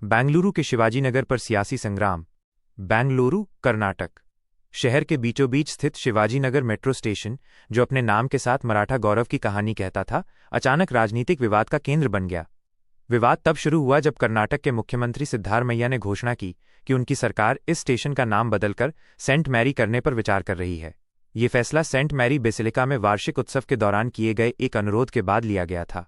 बेंगलुरु के शिवाजीनगर पर सियासी संग्राम। बेंगलुरु, कर्नाटक। शहर के बीचों बीच स्थित शिवाजीनगर मेट्रो स्टेशन, जो अपने नाम के साथ मराठा गौरव की कहानी कहता था, अचानक राजनीतिक विवाद का केंद्र बन गया। विवाद तब शुरू हुआ जब कर्नाटक के मुख्यमंत्री सिद्धारमैया ने घोषणा की कि उनकी सरकार इस स्टेशन का नाम बदलकर सेंट मैरी करने पर विचार कर रही है। ये फैसला सेंट मैरी बेसिलिका में वार्षिक उत्सव के दौरान किए गए एक अनुरोध के बाद लिया गया था।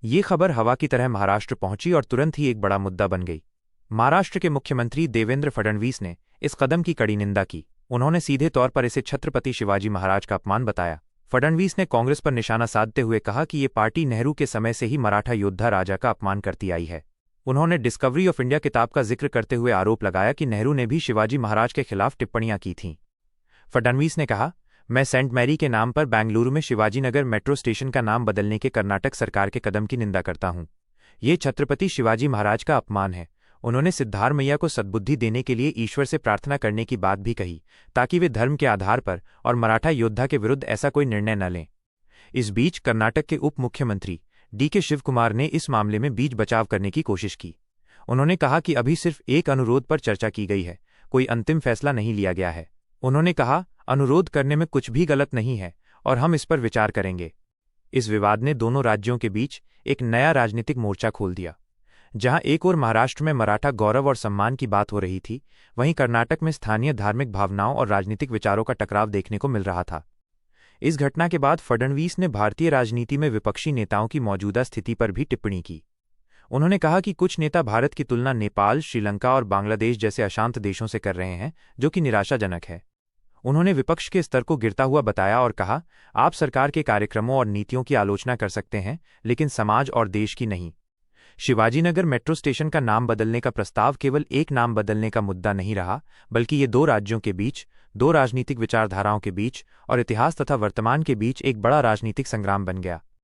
ये खबर हवा की तरह महाराष्ट्र पहुंची और तुरंत ही एक बड़ा मुद्दा बन गई। महाराष्ट्र के मुख्यमंत्री देवेंद्र फडणवीस ने इस कदम की कड़ी निंदा की। उन्होंने सीधे तौर पर इसे छत्रपति शिवाजी महाराज का अपमान बताया। फडणवीस ने कांग्रेस पर निशाना साधते हुए कहा कि ये पार्टी नेहरू के समय से ही मराठा योद्धा राजा का अपमान करती आई है। उन्होंने डिस्कवरी ऑफ इंडिया किताब का जिक्र करते हुए आरोप लगाया कि नेहरू ने भी शिवाजी महाराज के खिलाफ टिप्पणियां की थीं। फडणवीस ने कहा, मैं सेंट मैरी के नाम पर बेंगलुरु में शिवाजीनगर मेट्रो स्टेशन का नाम बदलने के कर्नाटक सरकार के कदम की निंदा करता हूं। ये छत्रपति शिवाजी महाराज का अपमान है। उन्होंने सिद्धारमैया को सद्बुद्धि देने के लिए ईश्वर से प्रार्थना करने की बात भी कही, ताकि वे धर्म के आधार पर और मराठा योद्धा के विरुद्ध ऐसा कोई निर्णय न लें। इस बीच कर्नाटक के उप मुख्यमंत्री डीके शिवकुमार ने इस मामले में बीच बचाव करने की कोशिश की। उन्होंने कहा कि अभी सिर्फ एक अनुरोध पर चर्चा की गई है, कोई अंतिम फैसला नहीं लिया गया है। उन्होंने कहा, अनुरोध करने में कुछ भी गलत नहीं है और हम इस पर विचार करेंगे। इस विवाद ने दोनों राज्यों के बीच एक नया राजनीतिक मोर्चा खोल दिया। जहां एक ओर महाराष्ट्र में मराठा गौरव और सम्मान की बात हो रही थी, वहीं कर्नाटक में स्थानीय धार्मिक भावनाओं और राजनीतिक विचारों का टकराव देखने को मिल रहा था। इस घटना के बाद फडणवीस ने भारतीय राजनीति में विपक्षी नेताओं की मौजूदा स्थिति पर भी टिप्पणी की। उन्होंने कहा कि कुछ नेता भारत की तुलना नेपाल, श्रीलंका और बांग्लादेश जैसे अशांत देशों से कर रहे हैं, जो कि निराशाजनक है। उन्होंने विपक्ष के स्तर को गिरता हुआ बताया और कहा, आप सरकार के कार्यक्रमों और नीतियों की आलोचना कर सकते हैं, लेकिन समाज और देश की नहीं। शिवाजीनगर मेट्रो स्टेशन का नाम बदलने का प्रस्ताव केवल एक नाम बदलने का मुद्दा नहीं रहा, बल्कि ये दो राज्यों के बीच, दो राजनीतिक विचारधाराओं के बीच और इतिहास तथा वर्तमान के बीच एक बड़ा राजनीतिक संग्राम बन गया।